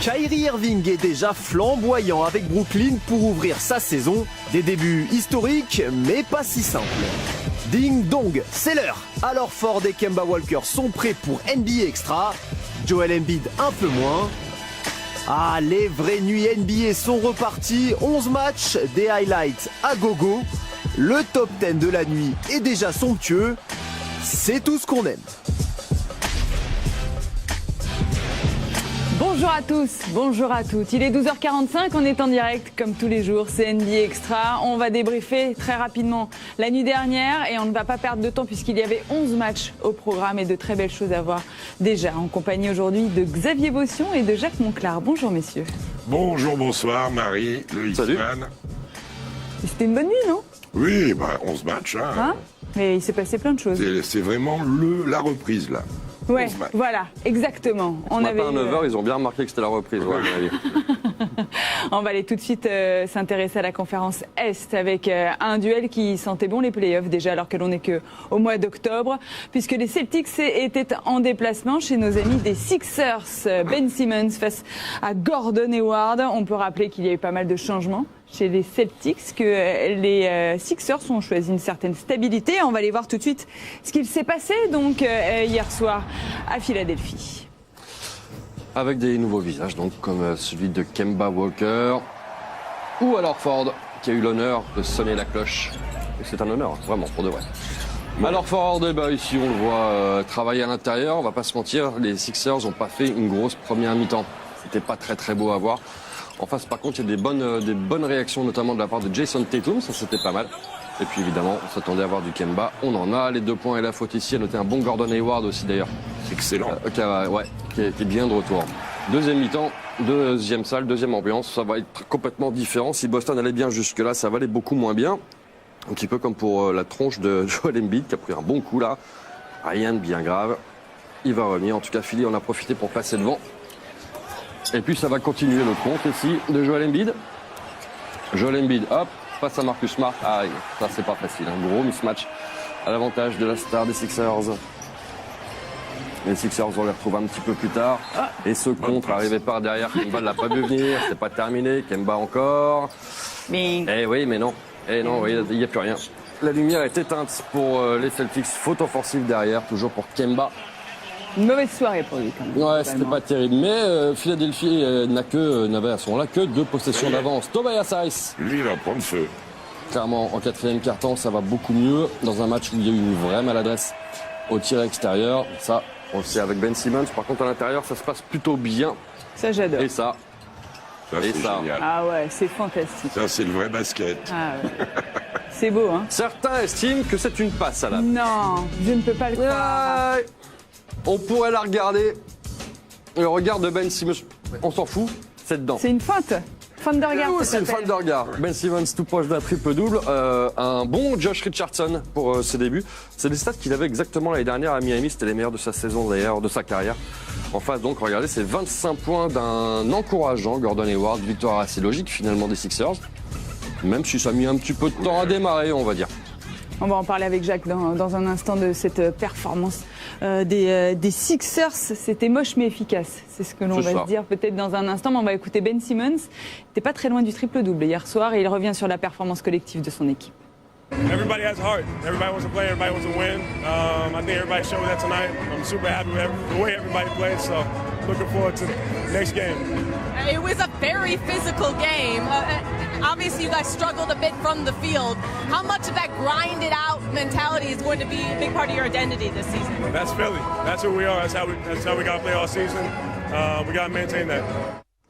Kyrie Irving est déjà flamboyant avec Brooklyn pour ouvrir sa saison. Des débuts historiques, mais pas si simples. Ding dong, c'est l'heure. Alors Ford et Kemba Walker sont prêts pour NBA Extra. Joel Embiid un peu moins. Ah, les vraies nuits NBA sont reparties. 11 matchs, des highlights à gogo. Le top 10 de la nuit est déjà somptueux. C'est tout ce qu'on aime. Bonjour à tous, bonjour à toutes. Il est 12h45, on est en direct comme tous les jours, c'est NBA Extra. On va débriefer très rapidement la nuit dernière et on ne va pas perdre de temps puisqu'il y avait 11 matchs au programme et de très belles choses à voir déjà. En compagnie aujourd'hui de Xavier Bossion et de Jacques Monclar. Bonjour messieurs. Bonjour, bonsoir Marie, le X-Man. C'était une bonne nuit, non? Oui, 11 matchs. Hein, mais il s'est passé plein de choses. C'est vraiment la reprise là. Ouais, voilà, exactement. Ce matin à 9h, ils ont bien remarqué que c'était la reprise. Ouais, à mon avis. On va aller tout de suite s'intéresser à la conférence Est avec un duel qui sentait bon les playoffs déjà alors que l'on n'est qu'au mois d'octobre puisque les Celtics étaient en déplacement chez nos amis des Sixers. Ben Simmons face à Gordon Hayward. On peut rappeler qu'il y a eu pas mal de changements chez les Celtics, que les Sixers ont choisi une certaine stabilité. On va aller voir tout de suite ce qu'il s'est passé donc hier soir à Philadelphie. Avec des nouveaux visages, donc comme celui de Kemba Walker ou alors Ford, qui a eu l'honneur de sonner la cloche. Et c'est un honneur, vraiment, pour de vrai. Alors Ford, ici on le voit travailler à l'intérieur, on va pas se mentir, les Sixers n'ont pas fait une grosse première mi-temps. C'était pas très beau à voir. En face, par contre, il y a des bonnes réactions, notamment de la part de Jason Tatum, ça c'était pas mal. Et puis évidemment, on s'attendait à voir du Kemba. On en a, les 2 points et la faute ici. À noter un bon Gordon Hayward aussi d'ailleurs. Excellent. Qui est bien de retour. Deuxième mi-temps, deuxième salle, deuxième ambiance. Ça va être complètement différent. Si Boston allait bien jusque-là, ça va aller beaucoup moins bien. Un petit peu comme pour la tronche de Joel Embiid qui a pris un bon coup là. Rien de bien grave. Il va revenir. En tout cas, Philly en a profité pour passer devant. Et puis ça va continuer le compte ici de Joel Embiid. Joel Embiid, hop, face à Marcus Smart. Ah, ça c'est pas facile, un gros mismatch à l'avantage de la star des Sixers. Les Sixers, on les retrouve un petit peu plus tard. Et ce contre arrivé par derrière, Kemba ne l'a pas vu venir, c'est pas terminé, Kemba encore. Eh oui, mais non. Eh non, il n'y a plus rien. La lumière est éteinte pour les Celtics, faute offensive derrière, toujours pour Kemba. Une mauvaise soirée pour lui quand même. Ouais, c'était pas terrible. Mais Philadelphie n'avait à ce moment-là que 2 possessions d'avance. Tobias Harris. Lui, il va prendre feu. Clairement, en 4e quart-temps, ça va beaucoup mieux. Dans un match où il y a eu une vraie maladresse au tir extérieur. Ça, on le sait avec Ben Simmons. Par contre, à l'intérieur, ça se passe plutôt bien. Ça, j'adore. Et ça. C'est génial. Ah ouais, c'est fantastique. Ça, c'est le vrai basket. Ah ouais. C'est beau, hein. Certains estiment que c'est une passe à la. Non, je ne peux pas le croire. On pourrait la regarder. Le regard de Ben Simmons, on s'en fout, c'est dedans. C'est une feinte. Feinte de regard. C'est une feinte de regard. Ben Simmons tout proche d'un triple-double. Un bon Josh Richardson pour ses débuts. C'est des stats qu'il avait exactement l'année dernière à Miami. C'était les meilleurs de sa saison d'ailleurs, de sa carrière. En face donc, regardez, c'est 25 points d'un encourageant Gordon Hayward. Victoire assez logique finalement des Sixers. Même si ça a mis un petit peu de temps à démarrer, on va dire. On va en parler avec Jacques dans un instant de cette performance des Sixers. C'était moche mais efficace. C'est ce que l'on va se dire peut-être dans un instant. Mais on va écouter Ben Simmons. Il n'était pas très loin du triple-double hier soir et il revient sur la performance collective de son équipe. Everybody has heart. Everybody wants to play. Everybody wants to win. I think everybody showed that tonight. I'm super happy with the way everybody played. So looking forward to the next game. It was a very physical game. Obviously, you guys struggled a bit from the field. How much of that grinded-out mentality is going to be a big part of your identity this season? That's Philly. That's who we are. That's how we got to play all season. We got to maintain that.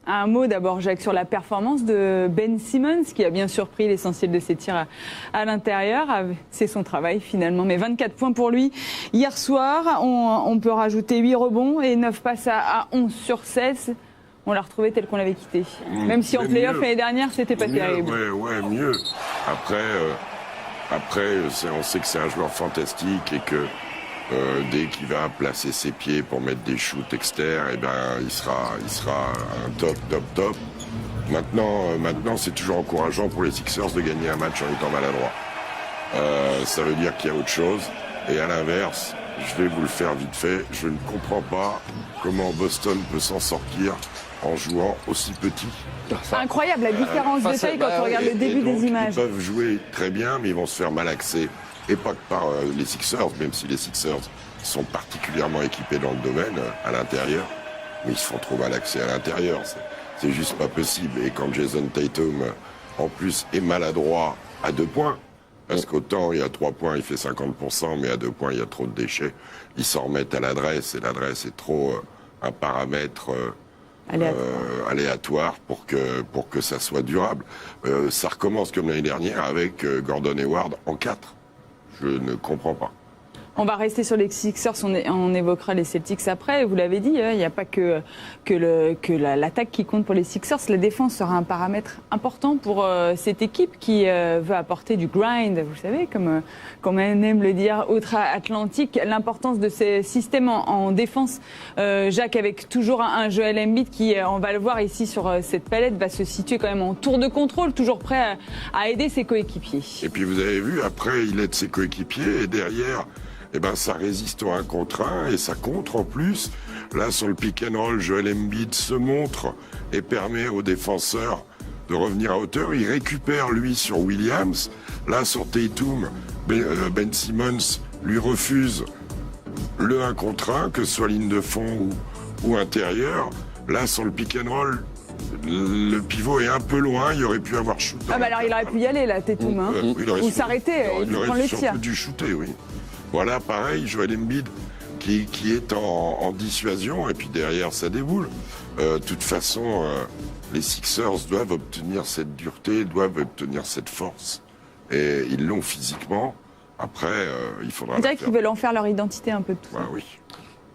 Un mot d'abord, Jacques, sur la performance de Ben Simmons, qui a bien surpris l'essentiel de ses tirs à l'intérieur. C'est son travail finalement, mais 24 points pour lui. Hier soir, on peut rajouter 8 rebonds et 9 passes à 11 sur 16. On l'a retrouvé tel qu'on l'avait quitté. Même si en play-off l'année dernière, c'était pas terrible. Ouais, mieux. Après, on sait que c'est un joueur fantastique et que dès qu'il va placer ses pieds pour mettre des shoots externes, il sera un top. Maintenant, c'est toujours encourageant pour les Sixers de gagner un match en étant maladroit. Ça veut dire qu'il y a autre chose. Et à l'inverse, je vais vous le faire vite fait. Je ne comprends pas comment Boston peut s'en sortir en jouant aussi petit. Incroyable la différence de taille quand on regarde le début donc, des images. Ils peuvent jouer très bien, mais ils vont se faire malaxer. Et pas que par les Sixers, même si les Sixers sont particulièrement équipés dans le domaine, à l'intérieur. Mais ils se font trop malaxer à l'intérieur. C'est juste pas possible. Et quand Jason Tatum, en plus, est maladroit à 2 points, parce qu'autant il y a 3 points, il fait 50%, mais à 2 points, il y a trop de déchets, ils s'en remettent à l'adresse, et l'adresse est trop un paramètre aléatoire pour que ça soit durable. Ça recommence comme l'année dernière avec Gordon Hayward en 4. Je ne comprends pas. On va rester sur les Sixers, on évoquera les Celtics après. Vous l'avez dit, il n'y a pas que l'attaque qui compte pour les Sixers. La défense sera un paramètre important pour cette équipe qui veut apporter du grind, vous savez, comme on aime le dire, outre-Atlantique. L'importance de ces systèmes en défense, Jacques, avec toujours un Joel Embiid qui, on va le voir ici sur cette palette, va se situer quand même en tour de contrôle, toujours prêt à aider ses coéquipiers. Et puis vous avez vu, après, il aide ses coéquipiers et derrière... Eh ben, ça résiste au 1 contre 1 et ça contre en plus. Là, sur le pick and roll, Joel Embiid se montre et permet aux défenseurs de revenir à hauteur. Il récupère, lui, sur Williams. Là, sur Tatum, Ben Simmons lui refuse le 1 contre 1, que ce soit ligne de fond ou intérieur. Là, sur le pick and roll, le pivot est un peu loin, il aurait pu avoir shoot. Ah bah alors il aurait pu y aller, là, Tatum. Ou s'arrêter, il prendre aurait le tir. surtout dû shooter, oui. Voilà, pareil, Joel Embiid qui est en dissuasion et puis derrière ça déboule. De toute façon, les Sixers doivent obtenir cette dureté, doivent obtenir cette force. Et ils l'ont physiquement. Après, il faudra... On dirait qu'ils veulent en faire leur identité un peu de tout ça. Oui.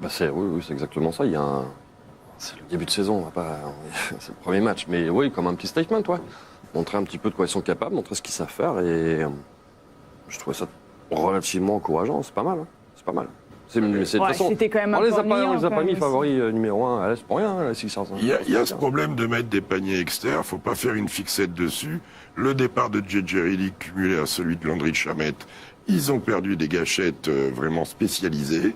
Bah oui, c'est exactement ça. C'est le début de saison, c'est le premier match. Mais oui, comme un petit statement, toi. Montrer un petit peu de quoi ils sont capables, montrer ce qu'ils savent faire. Et je trouvais ça relativement encourageant, c'est pas mal. Hein. C'est pas mal. C'était quand même on les a pas mis favoris numéro 1 à l'Est pour rien, les Sixers. Il y a ce problème de mettre des paniers externes, faut pas faire une fixette dessus. Le départ de J.J. Redick cumulé à celui de Landry Shamet, ils ont perdu des gâchettes vraiment spécialisées.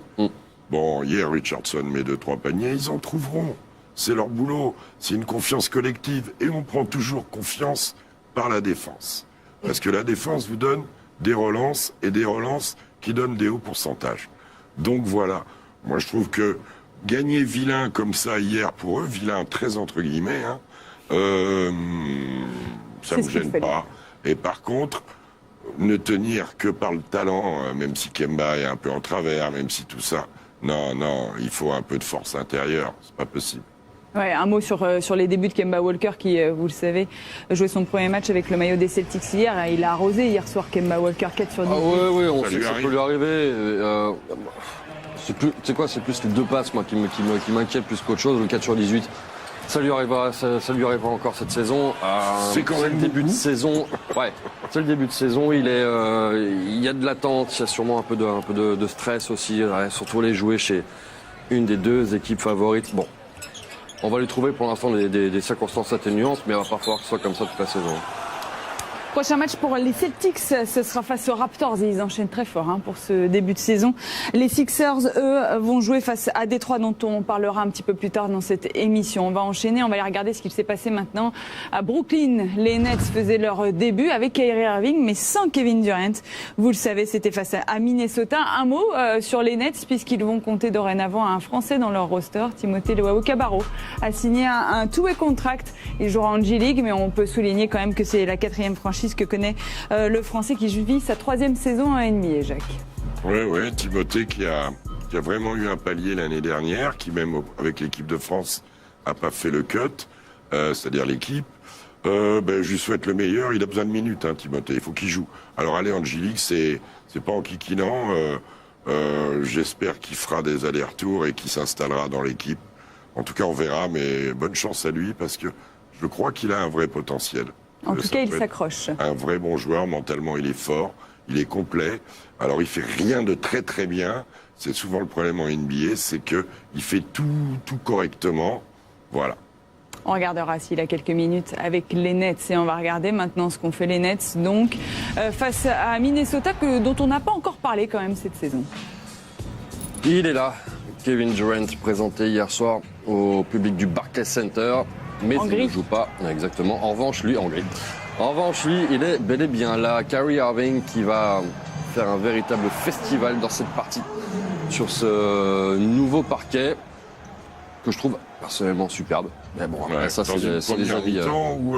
Bon, hier, Richardson met 2-3 paniers, ils en trouveront. C'est leur boulot, c'est une confiance collective. Et on prend toujours confiance par la défense. Parce que la défense vous donne des relances et des relances qui donnent des hauts pourcentages. Donc voilà, moi je trouve que gagner vilain comme ça hier pour eux, vilain très entre guillemets, hein, ça ne me gêne pas. Et par contre, ne tenir que par le talent, même si Kemba est un peu en travers, même si tout ça, non, il faut un peu de force intérieure, c'est pas possible. Ouais, un mot sur les débuts de Kemba Walker qui, vous le savez, jouait son premier match avec le maillot des Celtics hier. Il a arrosé hier soir Kemba Walker, 4 sur 10. Oui, on sait que ça peut lui arriver. C'est plus les 2 passes moi, qui m'inquiètent plus qu'autre chose, le 4 sur 18. Ça lui arrivera encore cette saison. C'est quand même le début de saison. Ouais, c'est le début de saison. Il y a de l'attente, il y a sûrement un peu de stress aussi, surtout les jouer chez une des 2 équipes favorites. Bon. On va lui trouver pour l'instant des circonstances atténuantes, mais il va pas falloir que ce soit comme ça toute la saison. Prochain match pour les Celtics, ce sera face aux Raptors et ils enchaînent très fort pour ce début de saison. Les Sixers, eux, vont jouer face à Détroit dont on parlera un petit peu plus tard dans cette émission. On va enchaîner, on va aller regarder ce qu'il s'est passé maintenant à Brooklyn. Les Nets faisaient leur début avec Kyrie Irving mais sans Kevin Durant. Vous le savez, c'était face à Minnesota. Un mot sur les Nets puisqu'ils vont compter dorénavant un Français dans leur roster. Timothée Luwawu-Cabarrot a signé un two-way contract. Il jouera en G-League mais on peut souligner quand même que c'est la 4e franchise que connaît le Français qui vit sa 3e saison en NBA, Jacques. Oui, Timothée qui a vraiment eu un palier l'année dernière, qui même avec l'équipe de France n'a pas fait le cut, c'est-à-dire l'équipe. Je lui souhaite le meilleur, il a besoin de minutes, Timothée, il faut qu'il joue. Alors aller en G-League, c'est pas en kikinant, j'espère qu'il fera des allers-retours et qu'il s'installera dans l'équipe. En tout cas, on verra, mais bonne chance à lui, parce que je crois qu'il a un vrai potentiel. En tout cas, il s'accroche. Un vrai bon joueur, mentalement, il est fort, il est complet. Alors, il fait rien de très très bien. C'est souvent le problème en NBA, c'est que il fait tout correctement. Voilà. On regardera s'il a quelques minutes avec les Nets et on va regarder maintenant ce qu'ont fait les Nets donc face à Minnesota dont on n'a pas encore parlé quand même cette saison. Il est là, Kevin Durant, présenté hier soir au public du Barclays Center, mais il ne joue pas, exactement. En revanche, lui, il est bel et bien là. Kyrie Irving qui va faire un véritable festival dans cette partie, sur ce nouveau parquet, que je trouve personnellement superbe. Mais bon, après, ça, c'est des avis. Où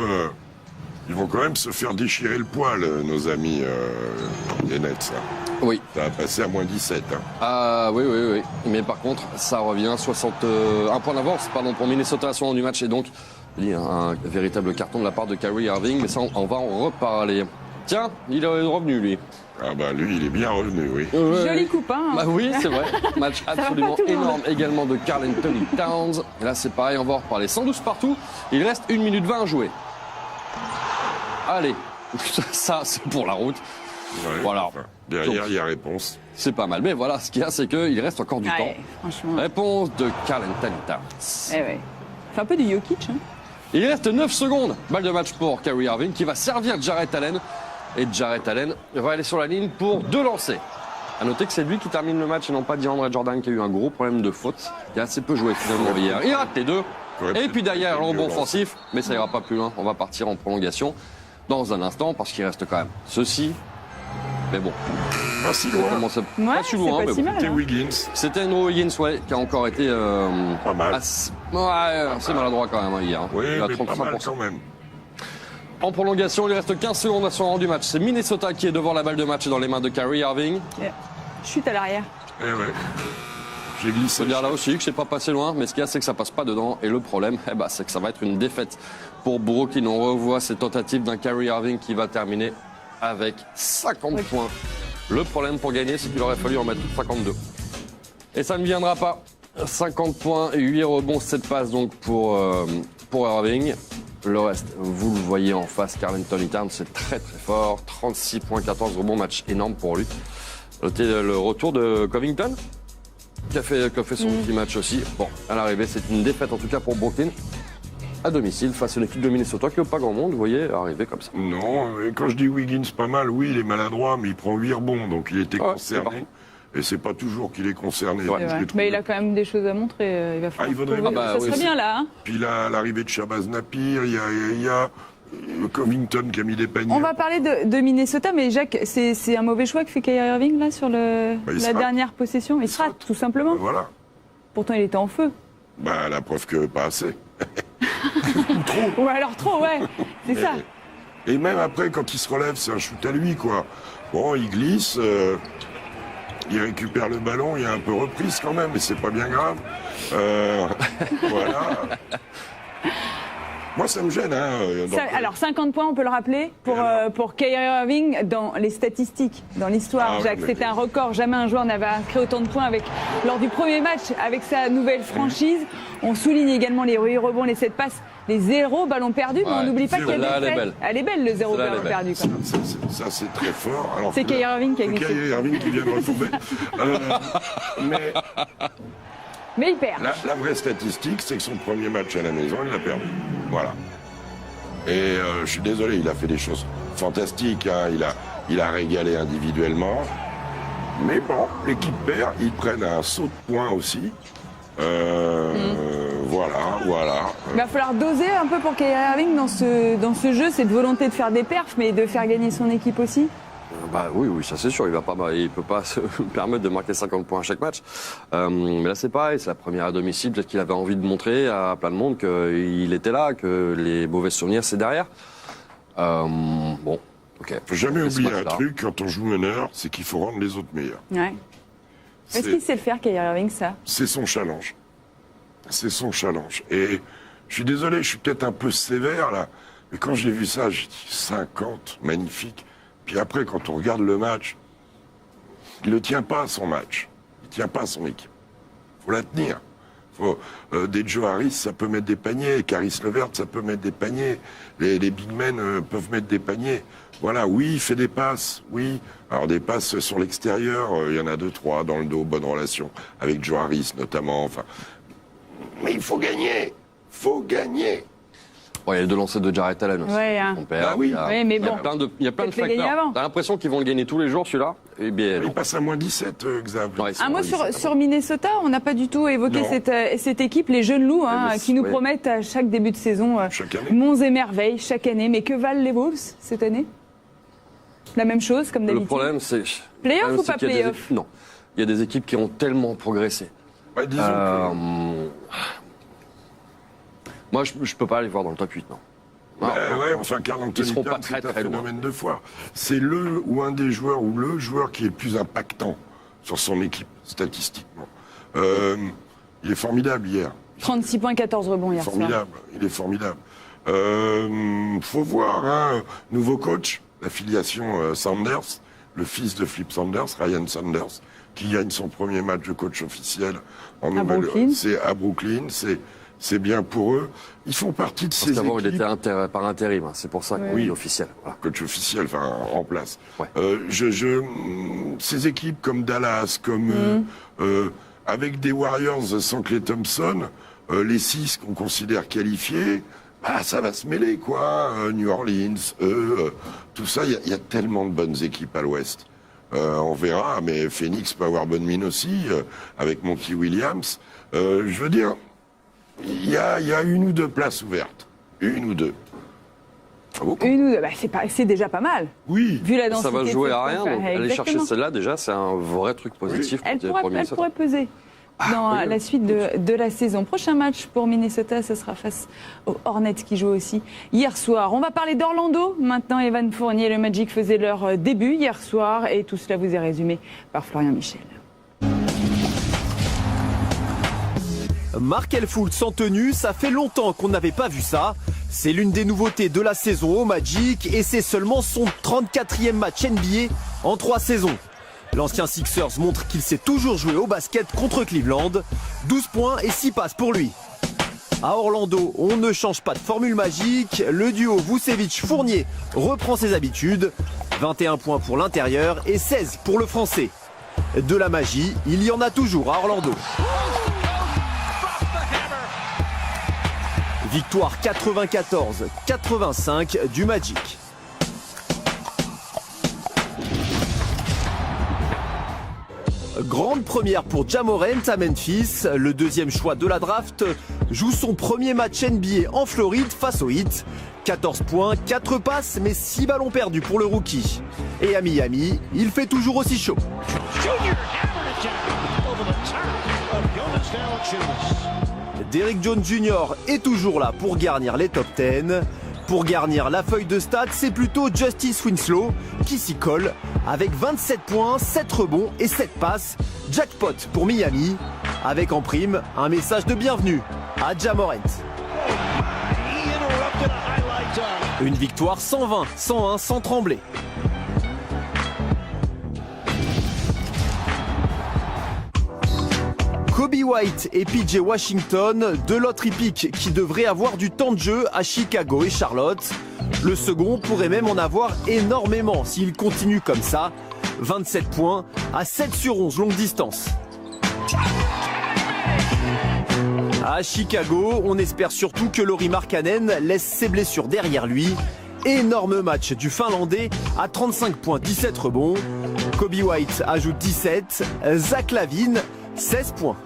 ils vont quand même se faire déchirer le poil, nos amis des Nets. Oui. Ça va passer à moins 17. Hein. Ah oui. Mais par contre, ça revient 61 points d'avance pour Minnesota à ce moment du match. Et donc, un véritable carton de la part de Kyrie Irving. Mais ça, on va en reparler. Tiens, il est revenu, lui. Ah bah lui, il est bien revenu, oui. Joli coupin. Bah oui, c'est vrai. Match absolument énorme également de Karl Anthony Towns. Et là, c'est pareil, on va en reparler. 112 partout. Il reste 1 minute 20 à jouer. Allez, ça, c'est pour la route. Ouais, voilà. Enfin, derrière, il y a réponse. C'est pas mal. Mais voilà, ce qu'il y a, c'est qu'il reste encore du temps. Franchement. Réponse de Karl Anthony Towns. Eh ouais. C'est un peu du Jokic. Hein. Il reste 9 secondes. Balle de match pour Kyrie Irving qui va servir Jarrett Allen. Et Jarrett Allen va aller sur la ligne pour 2 lancers. A noter que c'est lui qui termine le match et non pas DeAndre Jordan qui a eu un gros problème de faute. Il a assez peu joué finalement hier. Il rate les 2. Et puis derrière, le rebond offensif. Mais ça ira pas plus loin. On va partir en prolongation dans un instant parce qu'il reste quand même ceci. Mais bon. Pas si loin. Pas si loin, mais si mal, C'était hein. Wiggins. C'était Andrew Wiggins, ouais, qui a encore été Pas mal. assez maladroit quand même hier. Oui, Il a mais pas mal 35%. quand même. En prolongation, il reste 15 secondes à son rang du match. C'est Minnesota qui est devant la balle de match dans les mains de Kyrie Irving. Chute à l'arrière. Eh ouais. J'ai Je glissé. peux dire là aussi que c'est pas passé loin, mais ce qu'il y a, c'est que ça passe pas dedans. Et le problème, c'est que ça va être une défaite pour Brooklyn. On revoit ces tentatives d'un Kyrie Irving qui va terminer avec 50 points. Le problème pour gagner, c'est qu'il aurait fallu en mettre 52. Et ça ne viendra pas. 50 points, 8 rebonds, 7 passes donc pour Irving. Le reste, vous le voyez en face, Karl Anthony Towns, c'est très très fort. 36 points, 14 rebonds, match énorme pour lui. Notez le retour de Covington, qui a fait son petit match aussi. Bon, à l'arrivée, c'est une défaite en tout cas pour Brooklyn, à domicile, face à une équipe de Minnesota qui n'a pas grand monde, vous voyez, arriver comme ça. Non, et quand je dis Wiggins pas mal, oui, il est maladroit, mais il prend 8 rebonds, donc il était concerné. Et c'est pas toujours qu'il est concerné. Ouais. Mais il a quand même des choses à montrer. Il va falloir trouver. Ça serait bien là. Hein. Puis là, l'arrivée de Shabazz Napier, il y a Covington qui a mis des paniers. On va parler de Minnesota, mais Jacques, c'est un mauvais choix que fait Kyrie Irving là sur la dernière possession. Il se rate, tout simplement. Voilà. Pourtant, il était en feu. Bah, la preuve que pas assez. Ou alors trop, ouais. C'est ça. Et même après, quand il se relève, c'est un shoot à lui, quoi. Bon, il glisse, il récupère le ballon, il y a un peu reprise quand même, mais c'est pas bien grave. Voilà. Moi, ça me gêne. Hein, alors, 50 points, on peut le rappeler, pour Kyrie Irving dans les statistiques, dans l'histoire. Ah, Jacques, c'était un record. Jamais un joueur n'avait inscrit autant de points lors du premier match avec sa nouvelle franchise. On souligne également les rebonds, les 7 passes, les 0 ballons perdus, mais on n'oublie pas qu'il y a des faits. Elle est belle, le 0 ballon perdu. Quand même. Ça, c'est très fort. Alors, c'est Kyrie Irving qui a glissé. Kyrie Irving qui vient de retrouver. Mais il perd. La vraie statistique, c'est que son premier match à la maison, il l'a perdu. Voilà. Et je suis désolé, il a fait des choses fantastiques. Hein. Il a régalé individuellement. Mais bon, l'équipe perd, ils prennent un saut de points aussi. Voilà. Il va falloir doser un peu pour Kyrie Irving dans ce jeu, cette volonté de faire des perfs, mais de faire gagner son équipe aussi. Bah oui, ça c'est sûr, il peut pas se permettre de marquer 50 points à chaque match. Mais là c'est pareil, c'est la première à domicile, peut-être qu'il avait envie de montrer à plein de monde qu'il était là, que les mauvais souvenirs c'est derrière. Bon, ok. Faut jamais oublier un truc quand on joue meneur, c'est qu'il faut rendre les autres meilleurs. Ouais. Est-ce qu'il sait le faire, Kyrie Irving, ça? C'est son challenge. C'est son challenge. Et je suis désolé, je suis peut-être un peu sévère là, mais quand j'ai vu ça, j'ai dit 50, magnifique. Puis après, quand on regarde le match, il ne tient pas son match. Il ne tient pas son équipe. Il faut la tenir. Des Joe Harris, ça peut mettre des paniers. Caris Levert, ça peut mettre des paniers. Les big men peuvent mettre des paniers. Voilà, oui, il fait des passes, oui. Alors des passes sur l'extérieur, il y en a 2-3 dans le dos, bonne relation. Avec Joe Harris notamment, enfin. Mais il faut gagner. Faut gagner. Bon, il y a les 2 lancers de Jarrett Allen aussi. Ouais, hein. Son père, Ah oui. il y a, Oui, mais il y a bon. il y a plein de Peut-être les gagner facteurs. avant. T'as l'impression qu'ils vont le gagner tous les jours, celui-là. Eh bien, Il non. passe à moins 17, Xav. Ouais, c'est Un mot moins sur, 17. sur Minnesota, on n'a pas du tout évoqué Non. cette équipe, les jeunes loups, hein, Mais qui nous ouais. promettent à chaque début de saison Chaque année. monts et merveilles, chaque année. Mais que valent les Wolves cette année? La même chose, comme Le d'habitude. problème, c'est. Playoff le problème, ou pas c'est qu'il y a des playoff équipes- Non. Il y a des équipes qui ont tellement progressé. Ouais, disons que... Moi, je peux pas les voir dans le top 8, non. Non. Ouais, enfin, Karl Anthony Ils seront pas Towns, très, c'est un très loin. phénomène de foi. C'est le ou un des joueurs ou le joueur qui est le plus impactant sur son équipe, statistiquement. Il est formidable hier. 36 points, 14 rebonds hier soir. Formidable, il est formidable. Faut voir, hein, nouveau coach, l'affiliation Sanders, le fils de Flip Sanders, Ryan Sanders, qui gagne son premier match de coach officiel en Brooklyn. C'est à Brooklyn, c'est bien pour eux. Ils font partie de Parce ces qu'avant, il équipes. était par intérim. Hein. C'est pour ça que Ouais. oui, officiel. Voilà. Coach officiel, enfin en place. Ouais. Ces équipes comme Dallas, comme avec des Warriors sans Klay Thompson, les 6 qu'on considère qualifiés, bah, ça va se mêler quoi. New Orleans, tout ça, il y a tellement de bonnes équipes à l'Ouest. On verra, mais Phoenix peut avoir bonne mine aussi, avec Monty Williams. Je veux dire, il y a 1 ou 2 places ouvertes. 1 ou 2. Pas beaucoup. Une ou deux, c'est déjà pas mal. Oui. Vu la Ça densité va de jouer cette à rien. Donc, conférence. aller chercher Exactement. celle-là, déjà, c'est un vrai truc positif. Elle pour pourrait Minnesota. peser dans la suite de la saison. Prochain match pour Minnesota, ce sera face aux Hornets qui jouent aussi hier soir. On va parler d'Orlando. Maintenant, Evan Fournier et le Magic faisaient leur début hier soir et tout cela vous est résumé par Florian Michel. Markel Fultz en tenue, ça fait longtemps qu'on n'avait pas vu ça. C'est l'une des nouveautés de la saison au Magic et c'est seulement son 34e match NBA en 3 saisons. L'ancien Sixers montre qu'il sait toujours jouer au basket contre Cleveland. 12 points et 6 passes pour lui. À Orlando, on ne change pas de formule magique. Le duo Vucevic-Fournier reprend ses habitudes. 21 points pour l'intérieur et 16 pour le français. De la magie, il y en a toujours à Orlando. Victoire 94-85 du Magic. Grande première pour Ja Morant à Memphis. Le 2e choix de la draft joue son premier match NBA en Floride face aux Heat. 14 points, 4 passes, mais 6 ballons perdus pour le rookie. Et à Miami, il fait toujours aussi chaud. Derrick Jones Jr. est toujours là pour garnir les top 10. Pour garnir la feuille de stats, c'est plutôt Justice Winslow qui s'y colle avec 27 points, 7 rebonds et 7 passes. Jackpot pour Miami, avec en prime un message de bienvenue à Ja Morant. Une victoire 120-101 sans trembler. Kobe White et PJ Washington, de l'autre hippique qui devrait avoir du temps de jeu à Chicago et Charlotte. Le second pourrait même en avoir énormément s'il continue comme ça. 27 points à 7 sur 11 longue distance. À Chicago, on espère surtout que Lauri Markkanen laisse ses blessures derrière lui. Énorme match du Finlandais à 35 points, 17 rebonds. Kobe White ajoute 17, Zach LaVine 16 points.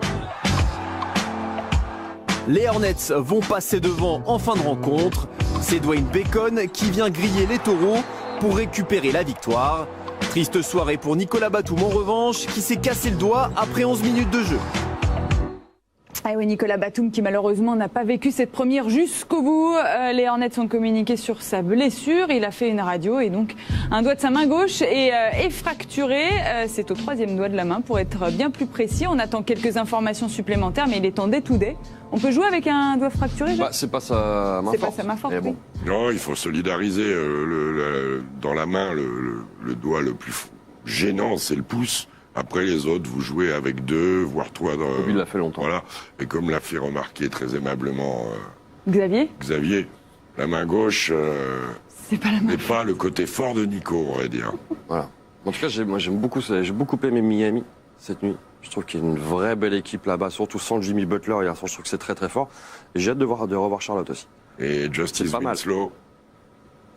Les Hornets vont passer devant en fin de rencontre. C'est Dwayne Bacon qui vient griller les taureaux pour récupérer la victoire. Triste soirée pour Nicolas Batum en revanche qui s'est cassé le doigt après 11 minutes de jeu. Ah oui, Nicolas Batum qui malheureusement n'a pas vécu cette première jusqu'au bout. Les Hornets ont communiqué sur sa blessure. Il a fait une radio et donc un doigt de sa main gauche est fracturé. C'est au 3e doigt de la main pour être bien plus précis. On attend quelques informations supplémentaires mais il est en day-to-day. On peut jouer avec un doigt fracturé, Jacques ? C'est pas sa main C'est forte. pas sa main forte, Mais bon. Non, il faut solidariser dans la main le doigt le plus gênant, c'est le pouce. Après les autres, vous jouez avec 2, voire 3. Il l'a fait longtemps. Voilà. Et comme l'a fait remarquer très aimablement Xavier, la main gauche c'est pas la main. n'est pas le côté fort de Nico, on va dire. Voilà. En tout cas, j'ai beaucoup aimé Miami cette nuit. Je trouve qu'il y a une vraie belle équipe là-bas, surtout sans Jimmy Butler. Hier soir, je trouve que c'est très très fort. Et j'ai hâte de revoir Charlotte aussi. Et Justice pas mal. Winslow.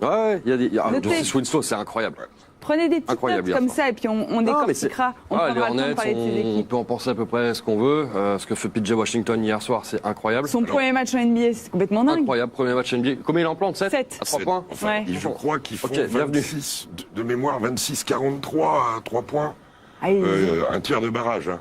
Ouais, il y a des. Notez. Justice Winslow, c'est incroyable. Prenez des petites Incroyable, notes comme hier ça et puis on Non, mais c'est- décortiquera. On Ah, les prendra le temps de Hornets, parler de ces on équipes. peut en penser à peu près ce qu'on veut. Ce que fait PJ Washington hier soir, c'est incroyable. Son premier match en NBA, c'est complètement dingue. Incroyable, premier match NBA. Combien il en plante 7 Sept. À 3 C'est- points Enfin, Ouais. je crois qu'ils font Ok, bienvenue. 26, de mémoire, 26-43 à 3 points. Ah, ils- Un tiers de barrage. Hein.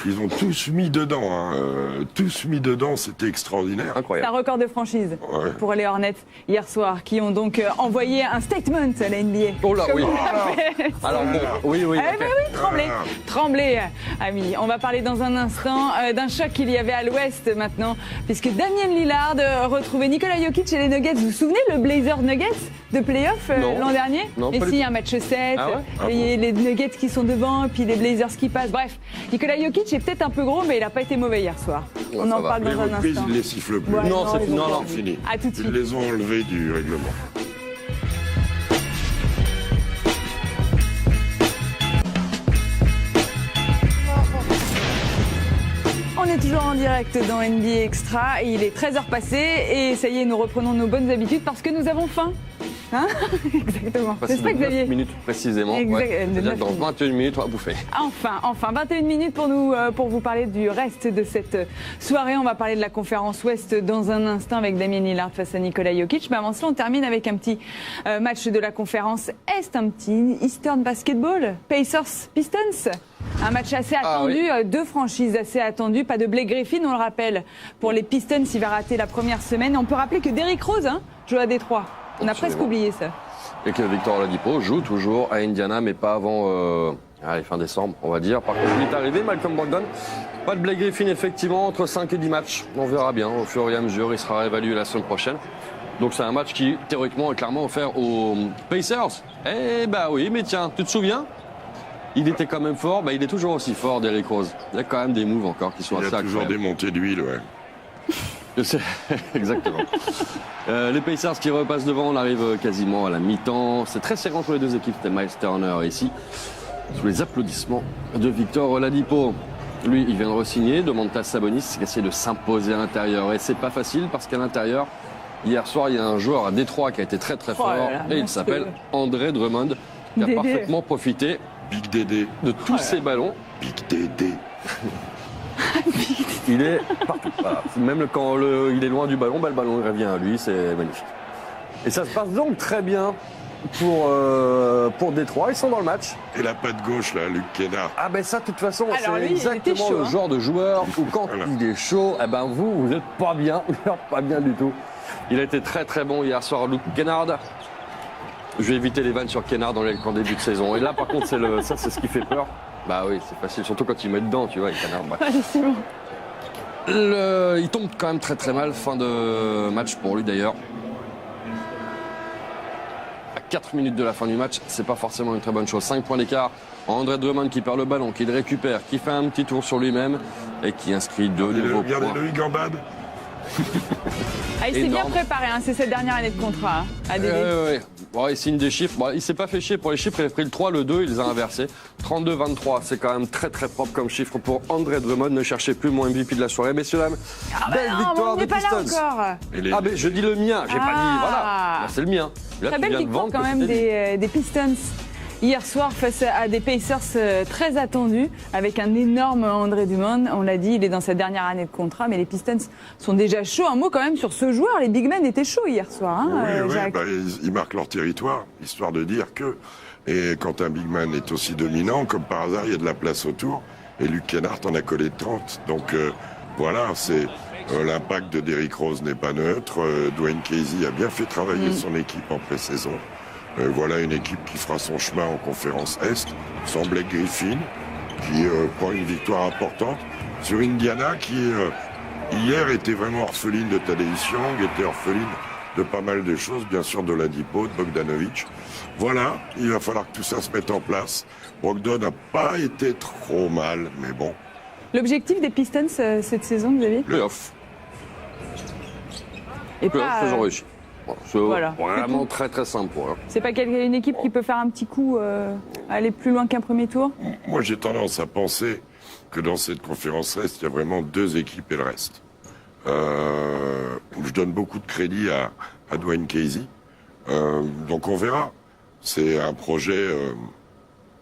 Ils ont tous mis dedans. Hein. Tous mis dedans, c'était extraordinaire. C'est un Incroyable. record de franchise Ouais. pour les Hornets hier soir, qui ont donc envoyé un statement à la NBA. Oh là, Comme oui. on l'appelle. Alors bon, oui, oui. Eh ok. ben oui, tremblez, Voilà. tremblez, amis. On va parler dans un instant d'un choc qu'il y avait à l'Ouest maintenant, puisque Damian Lillard retrouvait Nikola Jokic et les Nuggets. Vous vous souvenez le Blazers Nuggets de playoff Non. l'an dernier? Non, Et pas du si, tout. un match 7, Ah ouais et les Nuggets qui sont devant, puis les Blazers qui passent. Bref, Nikola Jokic est peut-être un peu gros, mais il n'a pas été mauvais hier soir. Ouais, On ça en va. parle Les dans un reprises, instant. ils les sifflent plus. Ouais, Non, c'est ils fini. ont Non, non. perdu. Fini. À tout de Ils suite. les ont enlevés du règlement. On est toujours en direct dans NBA Extra. Il est 13h passé et ça y est, nous reprenons nos bonnes habitudes parce que nous avons faim. Hein? Exactement. Passé C'est pas de 9 Xavier. minutes précisément. Exact, Ouais. de C'est-à-dire 9 que dans minutes. 21 minutes, on va bouffer. Enfin, 21 minutes pour vous parler du reste de cette soirée. On va parler de la conférence Ouest dans un instant avec Damian Lillard face à Nikola Jokic. Mais avant cela, on termine avec un petit match de la conférence Est, un petit Eastern Basketball. Pacers Pistons. Un match assez attendu, oui. deux franchises assez attendues. Pas de Blake Griffin, on le rappelle. Pour les Pistons, il va rater la première semaine. Et on peut rappeler que Derrick Rose joue à Détroit. On a presque Absolument. oublié ça. Et que Victor Oladipo joue toujours à Indiana, mais pas avant fin décembre, on va dire. Par contre, il est arrivé, Malcolm Brogdon. Pas de Blake Griffin, effectivement, entre 5 et 10 matchs. On verra bien. Au fur et à mesure, il sera réévalué la semaine prochaine. Donc c'est un match qui, théoriquement, est clairement offert aux Pacers. Eh ben oui, mais tiens, tu te souviens? Il était quand même fort. Il est toujours aussi fort, Derrick Rose. Il y a quand même des moves encore qui sont Il y assez a toujours incroyables. des montées d'huile, ouais. Je sais, exactement. Les Pacers qui repassent devant, on arrive quasiment à la mi-temps. C'est très serré entre les deux équipes. C'était Miles Turner ici, sous les applaudissements de Victor Oladipo. Lui, il vient de re-signer. Domantas Sabonis qui essaie de s'imposer à l'intérieur. Et c'est pas facile parce qu'à l'intérieur, hier soir, il y a un joueur à Détroit qui a été très très Oh là fort. là, Et il monstrueux. s'appelle André Drummond, qui a Dédé. parfaitement profité Big Dédé. de tous ces ballons. Big Dédé. Il est partout. Voilà. Même quand il est loin du ballon, le ballon revient à lui, c'est magnifique. Et ça se passe donc très bien pour Détroit. Ils sont dans le match. Et la patte gauche, là, Luc Kennard. Ah ben ça, de toute façon, Alors c'est lui, il était exactement chaud, le hein. genre de joueur où quand Voilà. il est chaud, eh ben vous n'êtes pas bien, pas bien du tout. Il a été très très bon hier soir, Luke Kennard. Je vais éviter les vannes sur Kennard en début de saison. Et là, par contre, ça, c'est ce qui fait peur. Bah oui, c'est facile, surtout quand il met dedans, tu vois, Kennard. Bref. Allez, c'est bon. Il tombe quand même très très mal. Fin de match pour lui d'ailleurs. À 4 minutes de la fin du match, c'est pas forcément une très bonne chose. 5 points d'écart. André Drummond qui perd le ballon, qui le récupère, qui fait un petit tour sur lui-même et qui inscrit deux nouveaux points. Regardez-le, il gambade. Ah, il s'est bien Énorme. préparé, hein. C'est cette dernière année de contrat à Dédé. Ouais. Bon, il signe des chiffres. Bon, il s'est pas fait chier pour les chiffres. Il a pris le 3, le 2, il les a inversés. 32-23, c'est quand même très très propre comme chiffre pour André Drummond. Ne cherchez plus mon MVP de la soirée. Messieurs, dames, belle Non, mais victoire on des n'est pas là Pistons. encore. Et les- Ah ben je dis le mien, j'ai pas Ah. dit, voilà. Là, c'est le mien. Là, Très tu belle viens de victoire vendre quand que même c'était des Pistons hier soir face à des Pacers très attendus avec un énorme André Drummond. On l'a dit, il est dans sa dernière année de contrat, mais les Pistons sont déjà chauds. Un mot quand même sur ce joueur. Les big men étaient chauds hier soir, hein, Oui, Jacques. ils marquent leur territoire, histoire de dire que, et quand un big man est aussi dominant, comme par hasard, il y a de la place autour, et Luke Kennard en a collé 30. Donc voilà, c'est l'impact de Derrick Rose n'est pas neutre. Dwayne Casey a bien fait travailler son équipe en pré-saison. Voilà une équipe qui fera son chemin en conférence Est, sans Blake Griffin, qui prend une victoire importante sur Indiana, qui hier était vraiment orpheline de Tadeusz Young, était orpheline de pas mal de choses, bien sûr de Oladipo, de Bogdanovic. Voilà, il va falloir que tout ça se mette en place. Brogdon n'a pas été trop mal, mais bon. L'objectif des Pistons cette saison, Xavier playoff. et Playoff, pas, ils ont réussi. C'est voilà. vraiment très très simple pour eux. c'est pas une équipe qui peut faire un petit coup, aller plus loin qu'un premier tour. Moi, j'ai tendance à penser que dans cette conférence Est, il y a vraiment deux équipes et le reste. où je donne beaucoup de crédit à Dwayne Casey. Donc on verra. C'est un projet,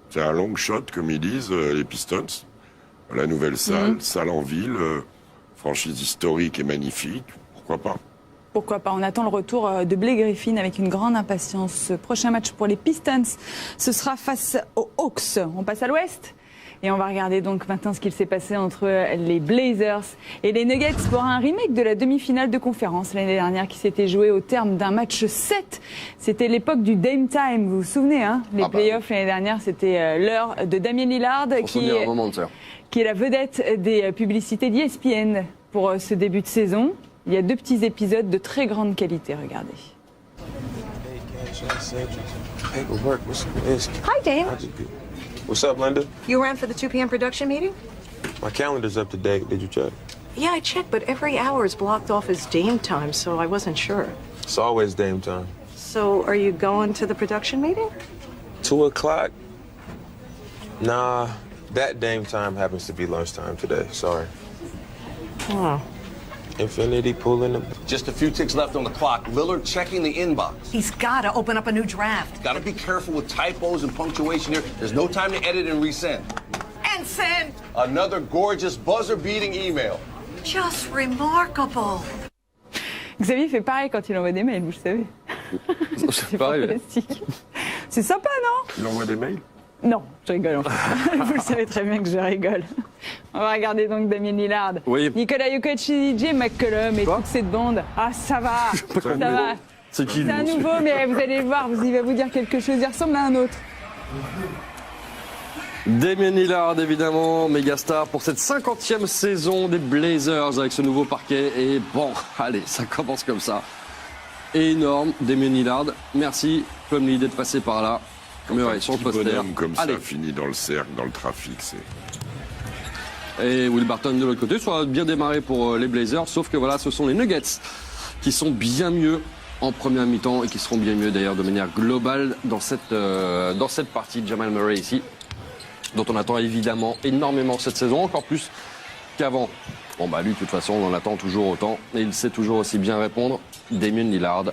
c'est un long shot, comme ils disent, les Pistons. La nouvelle salle en ville, franchise historique et magnifique, pourquoi pas. Pourquoi pas? On attend le retour de Blake Griffin avec une grande impatience. Ce prochain match pour les Pistons, ce sera face aux Hawks. On passe à l'ouest et on va regarder donc maintenant ce qu'il s'est passé entre les Blazers et les Nuggets pour un remake de la demi-finale de conférence l'année dernière qui s'était jouée au terme d'un match 7. C'était l'époque du Dame Time, vous vous souvenez, hein? Les playoffs l'année dernière, c'était l'heure de Damian Lillard qui est la vedette des publicités d'ESPN pour ce début de saison. Il y a 2 petits épisodes de très grande qualité, regardez. Hi, Dame. What's up, Linda? You around for the 2 p.m. production meeting? My calendar's up to date. Did you check? Yeah, I checked, but every hour is blocked off as Dame time, so I wasn't sure. It's always Dame time. So, are you going to the production meeting? 2 o'clock? Nah, that Dame time happens to be lunchtime today. Sorry. Oh. Infinity pulling the... Just a few ticks left on the clock. Lillard checking the inbox. He's got to open up a new draft. Got to be careful with typos and punctuation here. There's no time to edit and resend. And send! Another gorgeous buzzer-beating email. Just remarkable. Xavier fait pareil quand il envoie des mails, vous le savez. C'est pareil. Fantastique. C'est sympa, non? Il envoie des mails? Non, je rigole en fait. Vous le savez très bien que je rigole. On va regarder donc Damian Lillard, Nikola Jokic, DJ McCollum et toute cette bande. Ah, ça va, ça va. C'est qui, lui? C'est un nouveau, mais vous allez le voir, il va vous dire quelque chose, il ressemble à un autre. Damian Lillard, évidemment, méga star pour cette 50e saison des Blazers avec ce nouveau parquet. Et bon, allez, ça commence comme ça. Énorme, Damian Lillard. Merci, Plumlee, d'être passé par là. Murray sur le poster. Comme ça, fini dans le cercle, dans le trafic, c'est... Et Will Barton de l'autre côté, soit bien démarré pour les Blazers, sauf que voilà, ce sont les Nuggets qui sont bien mieux en première mi-temps et qui seront bien mieux d'ailleurs de manière globale dans cette partie de Jamal Murray ici, dont on attend évidemment énormément cette saison, encore plus qu'avant. Bon bah lui de toute façon on en attend toujours autant et il sait toujours aussi bien répondre. Damian Lillard,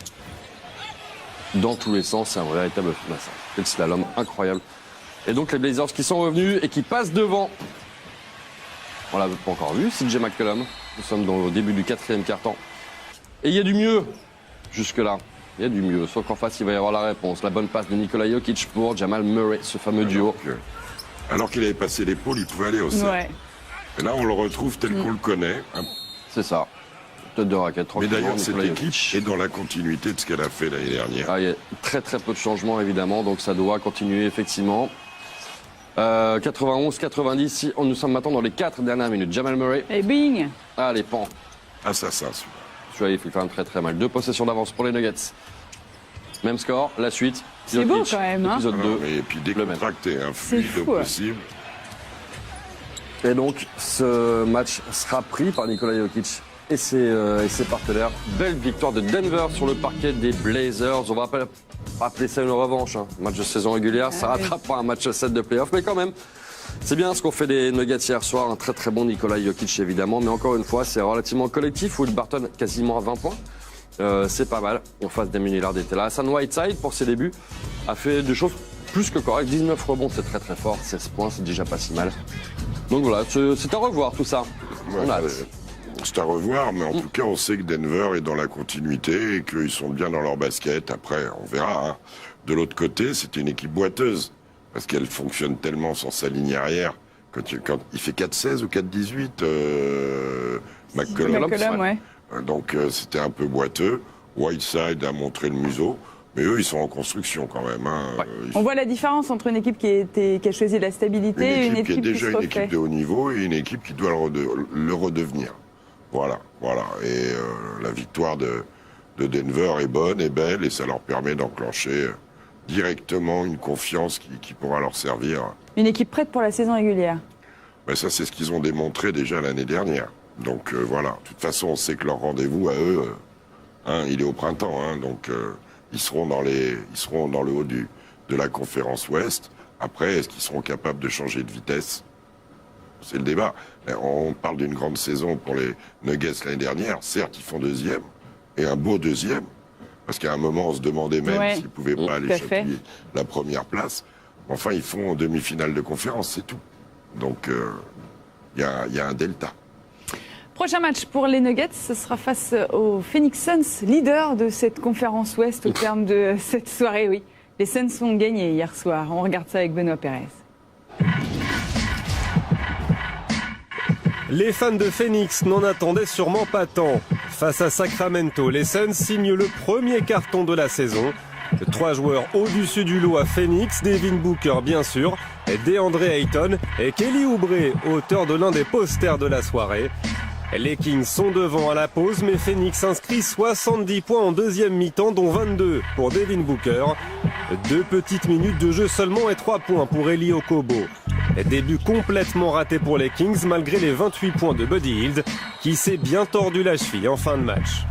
dans tous les sens, c'est un véritable massacre. Le slalom incroyable. Et donc les Blazers qui sont revenus et qui passent devant. On l'a pas encore vu, CJ McCollum. Nous sommes au début du 4e quart-temps. Et il y a du mieux jusque-là. Il y a du mieux, sauf qu'en face, il va y avoir la réponse. La bonne passe de Nikola Jokic pour Jamal Murray, ce fameux duo. Alors qu'il avait passé l'épaule, il pouvait aller au cercle. Ouais. Et là, on le retrouve tel qu'on le connaît. C'est ça. Tête de raquette, Mais tranquillement. d'ailleurs, cette équipe est dans la continuité de ce qu'elle a fait l'année dernière. Ah, il y a très très peu de changements, évidemment, donc ça doit continuer, effectivement. 91-90, nous sommes maintenant dans les 4 dernières minutes. Jamal Murray. Et bing! Allez, pan. Assassin, celui-là. Celui-là, il fait quand même très très mal. 2 possessions d'avance pour les Nuggets. Même score, la suite. C'est beau quand même, hein? Épisode 2. Et puis décontracté, fluide fou, au possible. Et donc, ce match sera pris par Nikola Jokic et ses partenaires. Belle victoire de Denver sur le parquet des Blazers. On va appeler ça une revanche. Hein. Match de saison régulière, ça rattrape pas un match 7 de playoff, mais quand même. C'est bien ce qu'on fait des Nuggets hier soir. Un très très bon Nikola Jokic évidemment, mais encore une fois, c'est relativement collectif. Will Barton quasiment à 20 points. C'est pas mal. En face, Damian Lillard était là. Hassan Whiteside, pour ses débuts, a fait des choses plus que correctes. 19 rebonds, c'est très très fort. 16 points, c'est déjà pas si mal. Donc voilà, c'est à revoir tout ça. On a hâte. C'est à revoir, mais en tout cas, on sait que Denver est dans la continuité et qu'ils sont bien dans leur basket. Après, on verra. Hein. De l'autre côté, c'était une équipe boiteuse parce qu'elle fonctionne tellement sans sa ligne arrière. Quand il fait 4-16 ou 4-18, McCollum. Ouais. Donc c'était un peu boiteux. Whiteside a montré le museau. Mais eux, ils sont en construction quand même. Hein. Ouais. On voit la différence entre une équipe qui a choisi la stabilité et une équipe qui est déjà se une équipe de haut niveau et une équipe qui doit le redevenir. Voilà. Et la victoire de Denver est bonne et belle et ça leur permet d'enclencher directement une confiance qui pourra leur servir. Une équipe prête pour la saison régulière. Ben, ça, c'est ce qu'ils ont démontré déjà l'année dernière. Donc voilà. De toute façon, on sait que leur rendez-vous à eux, il est au printemps. Donc ils seront dans le haut de la conférence Ouest. Après, est-ce qu'ils seront capables de changer de vitesse? C'est le débat. On parle d'une grande saison pour les Nuggets l'année dernière. Certes, ils font deuxième, et un beau deuxième, parce qu'à un moment, on se demandait même s'ils ne pouvaient pas aller chatouiller la première place. Enfin, ils font en demi-finale de conférence, c'est tout. Donc, il y a un delta. Prochain match pour les Nuggets, ce sera face aux Phoenix Suns, leader de cette conférence Ouest au terme de cette soirée. Oui, les Suns ont gagné hier soir. On regarde ça avec Benoît Pérez. Les fans de Phoenix n'en attendaient sûrement pas tant. Face à Sacramento, les Suns signent le premier carton de la saison. 3 joueurs au-dessus du lot à Phoenix, Devin Booker bien sûr, DeAndre Ayton et Kelly Oubre, auteur de l'un des posters de la soirée. Les Kings sont devant à la pause, mais Phoenix inscrit 70 points en deuxième mi-temps, dont 22 pour Devin Booker. 2 petites minutes de jeu seulement et 3 points pour Eli Okobo. Début complètement raté pour les Kings, malgré les 28 points de Buddy Hield, qui s'est bien tordu la cheville en fin de match.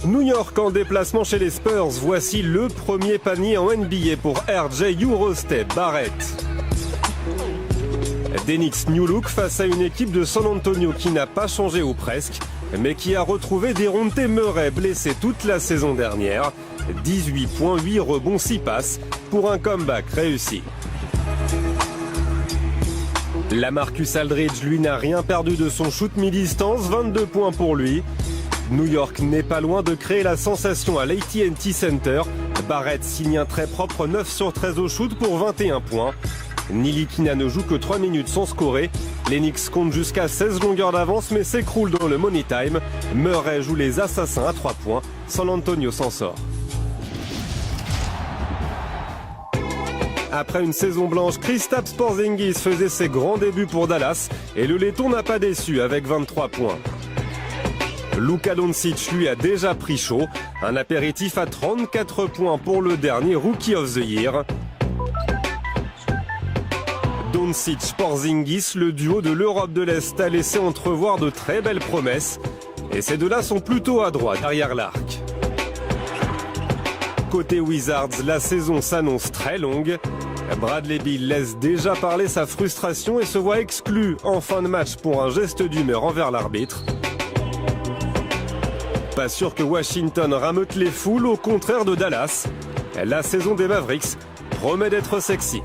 New York en déplacement chez les Spurs, voici le premier panier en NBA pour RJ Eurostep Barrett. Denix New Look face à une équipe de San Antonio qui n'a pas changé ou presque, mais qui a retrouvé Dejounte Murray blessé toute la saison dernière. 18 points, 8 rebonds, 6 passes pour un comeback réussi. Lamarcus Aldridge, lui, n'a rien perdu de son shoot mi-distance, 22 points pour lui. New York n'est pas loin de créer la sensation à l'AT&T Center. Barrett signe un très propre 9 sur 13 au shoot pour 21 points. Nilikina ne joue que 3 minutes sans scorer. Les Knicks comptent jusqu'à 16 longueurs d'avance mais s'écroulent dans le money time. Murray joue les assassins à 3 points. San Antonio s'en sort. Après une saison blanche, Kristaps Porzingis faisait ses grands débuts pour Dallas et le laiton n'a pas déçu avec 23 points. Luka Doncic lui a déjà pris chaud, un apéritif à 34 points pour le dernier Rookie of the Year. Doncic-Porzingis, le duo de l'Europe de l'Est a laissé entrevoir de très belles promesses et ces deux-là sont plutôt à droite derrière l'arc. Côté Wizards, la saison s'annonce très longue. Bradley Beal laisse déjà parler sa frustration et se voit exclu en fin de match pour un geste d'humeur envers l'arbitre. Pas sûr que Washington rameute les foules, au contraire de Dallas. La saison des Mavericks promet d'être sexy.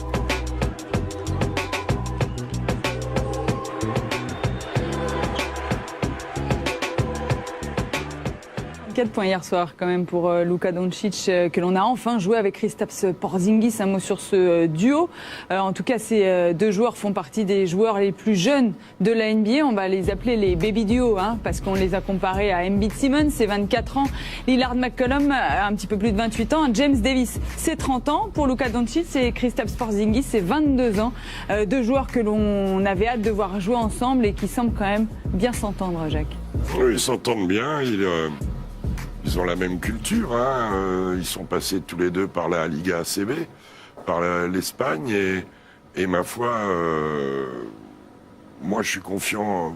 4 points hier soir quand même pour Luka Doncic que l'on a enfin joué avec Kristaps Porzingis. Un mot sur ce duo. En tout cas, ces deux joueurs font partie des joueurs les plus jeunes de la NBA. On va les appeler les baby duo parce qu'on les a comparés à Embiid Simmons, c'est 24 ans. Lillard McCollum, un petit peu plus de 28 ans. James Davis, c'est 30 ans. Pour Luka Doncic et Kristaps Porzingis, c'est 22 ans. Deux joueurs que l'on avait hâte de voir jouer ensemble et qui semblent quand même bien s'entendre, Jacques. Oui, ils s'entendent bien. Ils ont la même culture. Ils sont passés tous les deux par la Liga ACB, par l'Espagne. Et ma foi, moi, je suis confiant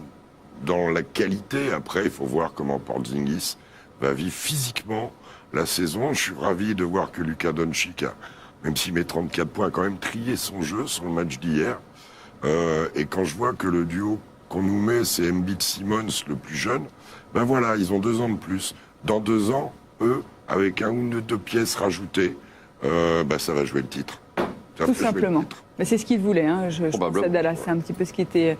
dans la qualité. Après, il faut voir comment Porzingis va vivre physiquement la saison. Je suis ravi de voir que Luka Doncic, même s'il met 34 points, a quand même trié son jeu, son match d'hier. Et quand je vois que le duo qu'on nous met, c'est Embiid Simmons, le plus jeune, ben voilà, ils ont 2 ans de plus. Dans 2 ans, eux, avec 1 ou 2 pièces rajoutées, ça va jouer le titre. Tout simplement. Mais c'est ce qu'ils voulaient. Je pense à Dallas, c'est un petit peu ce qui était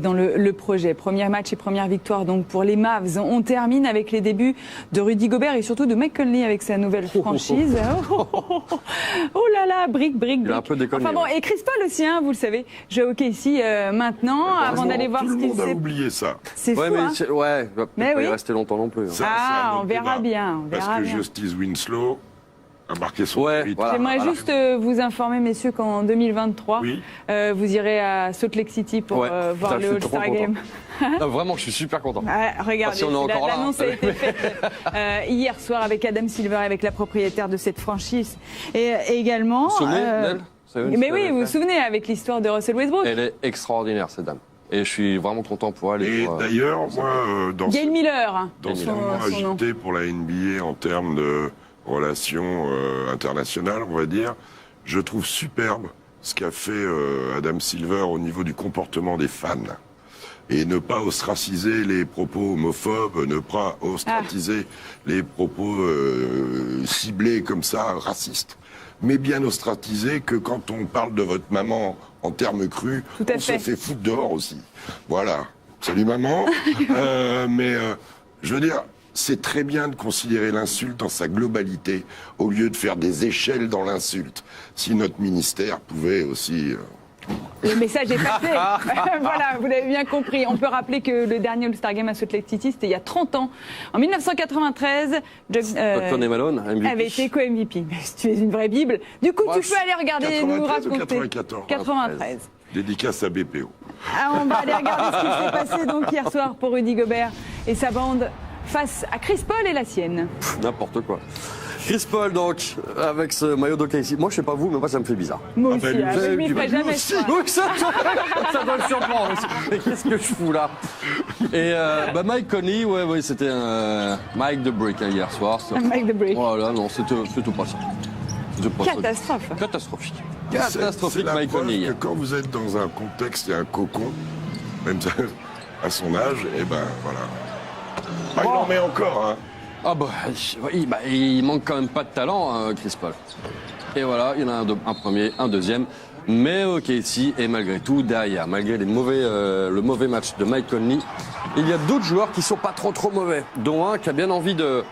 dans le projet. Premier match et première victoire donc pour les Mavs. On termine avec les débuts de Rudy Gobert et surtout de Mike Conley avec sa nouvelle franchise. Oh là là, brique. Il a un peu déconné. Enfin bon, et Chris Paul aussi, vous le savez. Je vais hockey ici maintenant, avant d'aller voir ce qu'il Tout le monde a oublié ça. C'est fou, il va pas y rester longtemps non plus. On verra bien. Parce que Justice Winslow a marqué son tweet. Voilà. J'aimerais juste vous informer, messieurs, qu'en 2023, vous irez à Salt Lake City pour voir le All-Star Game. Non, vraiment, je suis super content. Regardez, si on est encore l'annonce a été faite hier soir avec Adam Silver, avec la propriétaire de cette franchise. Et également... Vous vous souvenez d'elle? Mais oui, vous vous souvenez, avec l'histoire de Russell Westbrook. Elle est extraordinaire, cette dame. Et je suis vraiment content pour elle. Et d'ailleurs, moi, Gail Miller, dans ce moment ajouté pour la NBA en termes relations internationales, on va dire. Je trouve superbe ce qu'a fait Adam Silver au niveau du comportement des fans. Et ne pas ostraciser les propos homophobes, ne pas ostraciser les propos ciblés comme ça, racistes. Mais bien ostraciser que quand on parle de votre maman en termes crus, on se fait foutre dehors aussi. Voilà. Salut maman. Je veux dire, c'est très bien de considérer l'insulte dans sa globalité, au lieu de faire des échelles dans l'insulte. Si notre ministère pouvait aussi... Le message est passé. Voilà, vous l'avez bien compris. On peut rappeler que le dernier All-Star Game à Salt Lake City, c'était il y a 30 ans. En 1993, Tony Malone avait été co-MVP. Tu es une vraie Bible. Du coup, tu peux aller regarder, nous raconter. 93. Dédicace à BPO. On va aller regarder ce qui s'est passé donc hier soir pour Rudy Gobert et sa bande face à Chris Paul et la sienne. N'importe quoi. Chris Paul, donc, avec ce maillot d'OKC. Moi, je sais pas vous, mais moi, ça me fait bizarre. Moi aussi, je m'y ferai jamais ça. Ça doit le surprendre. Mais qu'est-ce que je fous là? Et Mike Conley, ouais, c'était un Mike the Brick hier soir. Mike the Brick. Voilà, non, c'était pas ça. Catastrophe. Catastrophique, Mike Conley. Quand vous êtes dans un contexte et un cocon, même à son âge, et ben voilà. Il en met encore, hein. Ah il manque quand même pas de talent, Chris Paul. Et voilà, il y en a un premier, un deuxième. Mais OKC est malgré tout derrière, malgré le mauvais match de Mike Conley. Il y a d'autres joueurs qui sont pas trop mauvais, dont un qui a bien envie de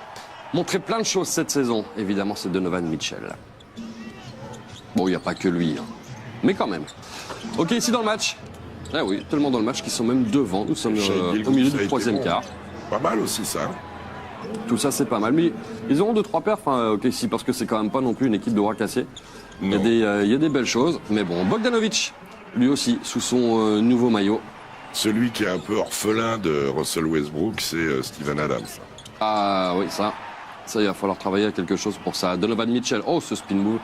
montrer plein de choses cette saison. Évidemment, c'est Donovan Mitchell. Bon, il n'y a pas que lui, hein. Mais quand même. OKC dans le match. Ah oui, tellement dans le match qu'ils sont même devant. Nous sommes au milieu du troisième quart. Pas mal aussi ça. Tout ça, c'est pas mal. Mais ils auront 2-3 perfs, OKC, parce que c'est quand même pas non plus une équipe de bras cassés. Il y a des belles choses. Mais bon, Bogdanovic, lui aussi, sous son nouveau maillot. Celui qui est un peu orphelin de Russell Westbrook, c'est Steven Adams. Ah oui, ça, il va falloir travailler à quelque chose pour ça. Donovan Mitchell, ce spin move,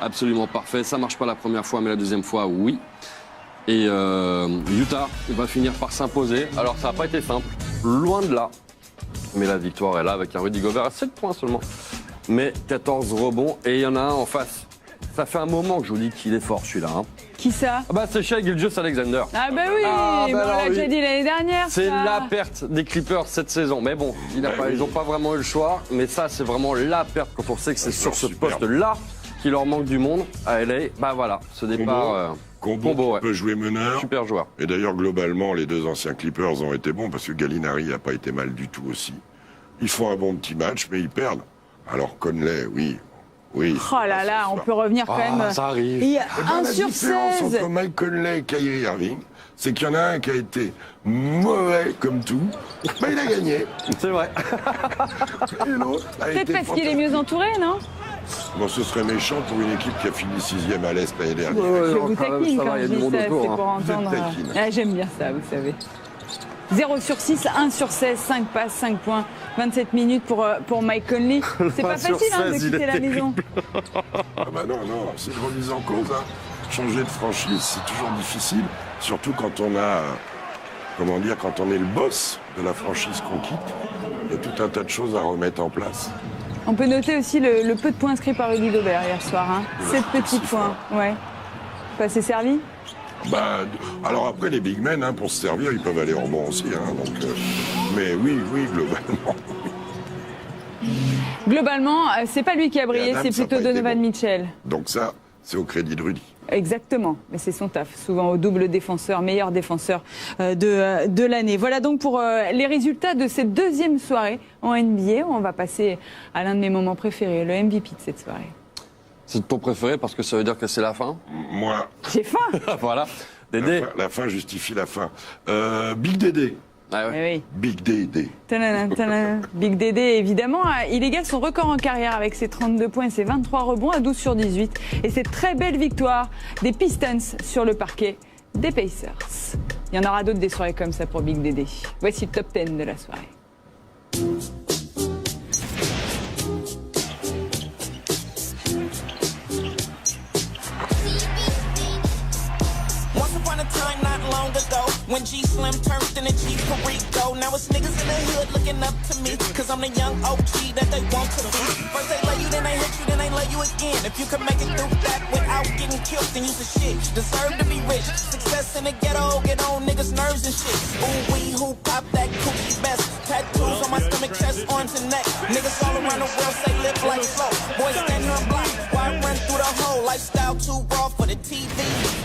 absolument parfait. Ça marche pas la première fois, mais la deuxième fois, oui. Et Utah, il va finir par s'imposer. Alors, ça n'a pas été simple, loin de là. Mais la victoire est là avec un Rudy Gobert à 7 points seulement. Mais 14 rebonds et il y en a un en face. Ça fait un moment que je vous dis qu'il est fort celui-là. Hein. Qui ça? C'est Shai Gilgeous-Alexander. Ah bah oui, on l'a déjà dit l'année dernière. C'est la perte des Clippers cette saison. Mais bon, ils n'ont pas vraiment eu le choix. Mais ça, c'est vraiment la perte quand on sait que c'est sur ce poste-là qu'il leur manque du monde à LA. Bah voilà, ce départ... Combo peut jouer meneur. Super joueur. Et d'ailleurs, globalement, les deux anciens Clippers ont été bons parce que Gallinari n'a pas été mal du tout aussi. Ils font un bon petit match, mais ils perdent. Alors Conley, oui. Oh là là, on peut revenir quand même. Ça arrive. Il y a 1 sur 16. La différence entre Mike Conley et Kyrie Irving, c'est qu'il y en a un qui a été mauvais comme tout, il a gagné. C'est vrai. Et l'autre a été peut-être parce qu'il est mieux entouré, non? Bon, ce serait méchant pour une équipe qui a fini 6e à l'Est l'année dernière. Je vous taquine quand je dis ça, c'est pour entendre. J'aime bien ça, vous savez. 0 sur 6, 1 sur 16, 5 passes, 5 points, 27 minutes pour Mike Conley. C'est pas facile de quitter la maison. Ah bah non, c'est une remise en cause. Hein. Changer de franchise, c'est toujours difficile, surtout quand on a, quand on est le boss de la franchise qu'on quitte. Il y a tout un tas de choses à remettre en place. On peut noter aussi le peu de points inscrits par Rudy Gobert hier soir. 7 petits points. Ouais. Pas assez servi? Alors après, les big men, pour se servir, ils peuvent aller en rebond aussi. Mais oui, globalement. Globalement, c'est pas lui qui a brillé, c'est plutôt Donovan Mitchell. Donc ça, c'est au crédit de Rudy. Exactement, mais c'est son taf, souvent au double défenseur, meilleur défenseur de l'année. Voilà donc pour les résultats de cette deuxième soirée en NBA. On va passer à l'un de mes moments préférés, le MVP de cette soirée. C'est ton préféré parce que ça veut dire que c'est la fin? Moi. J'ai faim. Voilà. Dédé. La fin justifie la fin. Big Dédé. Ah ouais. Oui. Big Dédé. Big Dédé, évidemment. Il égale son record en carrière avec ses 32 points et ses 23 rebonds à 12 sur 18. Et cette très belle victoire des Pistons sur le parquet des Pacers. Il y en aura d'autres des soirées comme ça pour Big Dédé. Voici le top 10 de la soirée. When G-Slim turned into G Perico, now it's niggas in the hood looking up to me, cause I'm the young OG that they want to be. First they love you, then they hit you, then they love you again. If you can make it through that without getting killed, then you's a shit. Deserve to be rich. Success in the ghetto, get on niggas' nerves and shit. Ooh, we who pop that cookie best. Tattoos on my stomach, chest, arms, and neck. Niggas all around the world say live like slow. Boys stand here and block while I run through the whole lifestyle too raw for the TV.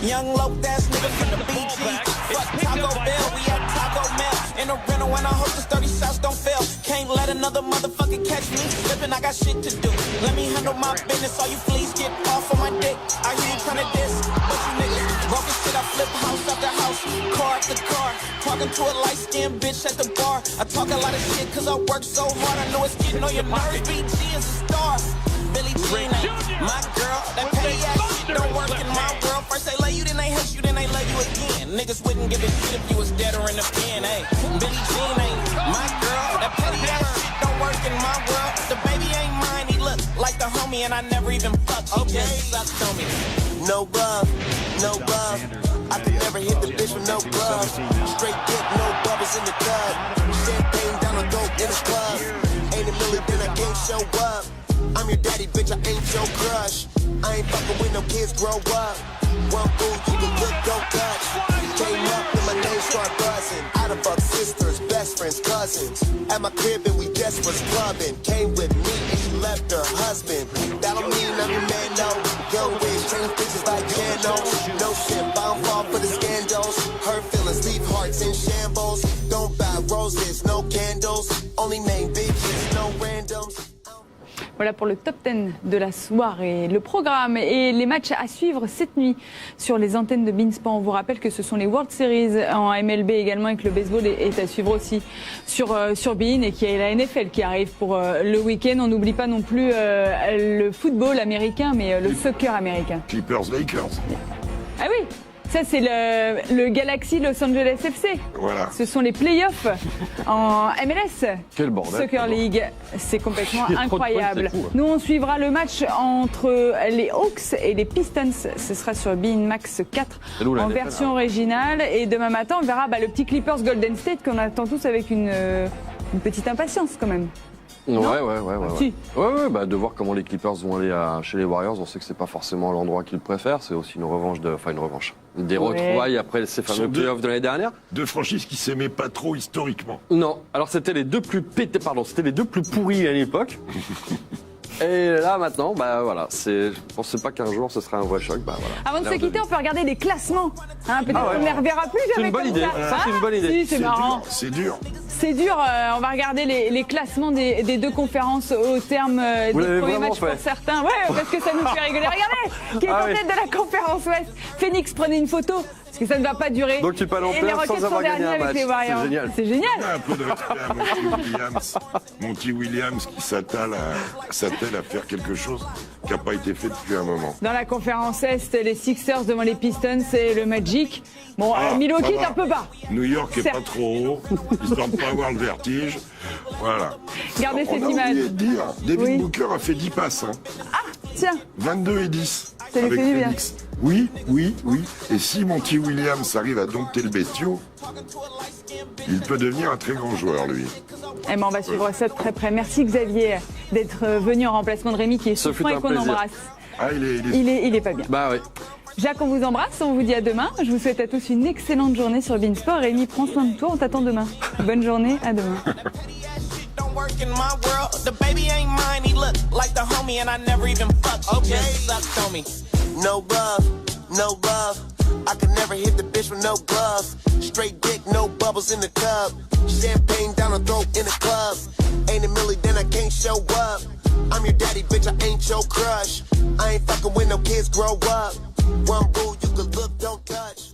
Young low ass nigga from the BG. Fuck Taco Bell, we at Taco Bell. In a rental and I hope this 30 shots don't fail. Can't let another motherfucker catch me slipping, I got shit to do. Let me handle my business, all you fleas get off of my dick. I hear you tryna diss, but you niggas broken shit, I flip house after house, car after car. Talking to a light-skinned bitch at the bar. I talk a lot of shit cause I work so hard. I know it's getting on your nerves, BG is a star. Billie Jean ain't my girl, that petty ass shit don't work in my world. First they love you, then they hate you, then they love you again. Niggas wouldn't give a shit if you was dead or in the pen, ayy. Billie Jean ain't my girl, that petty ass shit don't work in my world. The baby ain't mine, he look like the homie and I never even fucked, he just sucked on me. No love, no love. I could never hit the bitch with no glove. Straight dick, no bubbles in the tub. Champagne down the throat in the club. Ain't a million, then I can't show up. I'm your daddy, bitch, I ain't your crush. I ain't fucking with no kids, grow up. One boo, you can look, don't touch. Came up and my name start buzzing. I done fucked sisters, best friends, cousins. At my crib and we just was clubbing. Came with me and she left her husband. That don't mean I'm your man, no. Young rich, change bitches like candles. No shit, bound fall for the scandals. Hurt feelings, leave hearts in shambles. Don't buy roses, no candles. Only name bitches, no randoms. Voilà pour le top 10 de la soirée. Le programme et les matchs à suivre cette nuit sur les antennes de beIN Sport. On vous rappelle que ce sont les World Series en MLB également et que le baseball est à suivre aussi sur beIN et qu'il y a la NFL qui arrive pour le week-end. On n'oublie pas non plus le football américain, mais le soccer américain. Clippers-Lakers. Ah oui, ça c'est le Galaxy Los Angeles FC. Voilà. Ce sont les playoffs en MLS. Quel bordel. Soccer League, c'est complètement Il y a trop de points, incroyable. c'est fou, hein. Nous on suivra le match entre les Hawks et les Pistons. Ce sera sur beIN Max 4 en version originale. Et demain matin on verra le petit Clippers Golden State qu'on attend tous avec une petite impatience quand même. Ouais. Si. Ouais, de voir comment les Clippers vont aller chez les Warriors. On sait que c'est pas forcément l'endroit qu'ils préfèrent. C'est aussi une revanche. Des retrouvailles après ces fameux playoffs de l'année dernière. Deux franchises qui s'aimaient pas trop historiquement. Non. Alors c'était les deux plus c'était les deux plus pourris à l'époque. Et là maintenant, voilà, je pensais pas qu'un jour ce serait un vrai choc. Voilà. Avant de se quitter, on peut regarder les classements. Peut-être qu'on ne les reverra plus jamais. C'est une bonne idée. Ça, c'est une bonne idée. Si, c'est marrant. C'est dur. C'est dur. On va regarder les classements des deux conférences au terme des premiers matchs pour certains. Ouais, parce que ça nous fait rigoler. Regardez, qui est en tête de la conférence Ouest. Phoenix, prenez une photo. Parce que ça ne va pas durer. Donc tu peux aller en Et les perdre Rockets sans avoir sont gagné un derniers avec match. les Warriors. C'est génial. C'est génial. Un peu de respect à Monty Williams. Monty Williams qui s'attelle à faire quelque chose qui n'a pas été fait depuis un moment. Dans la conférence Est, les Sixers devant les Pistons et le Magic. Bon, Milwaukee est un peu bas. New York est pas trop haut. Ils ne semblent pas avoir le vertige. Voilà. Regardez cette On a image. oublié de dire, Devin Booker a fait 10 passes. Ah, tiens. 22 et 10. Ça lui avec fait du bien. Phoenix. Oui. Et si Monty Williams arrive à dompter le bestiau, il peut devenir un très grand joueur, lui. On va suivre ça de très près. Merci Xavier d'être venu en remplacement de Rémi qui est souffrant et qu'on embrasse. Ah, il est pas bien. Bah oui. Jacques, on vous embrasse, on vous dit à demain. Je vous souhaite à tous une excellente journée sur beIN Sport. Rémi, prends soin de toi, on t'attend demain. Bonne journée, à demain. Work in my world, the baby ain't mine, he look like the homie and I never even fucked, he just sucked on me. No love. I could never hit the bitch with no glove. Straight dick, no bubbles in the tub. Champagne down the throat in the club. Ain't a million, then I can't show up. I'm your daddy, bitch, I ain't your crush. I ain't fucking with no kids, grow up. One rule, you can look, don't touch.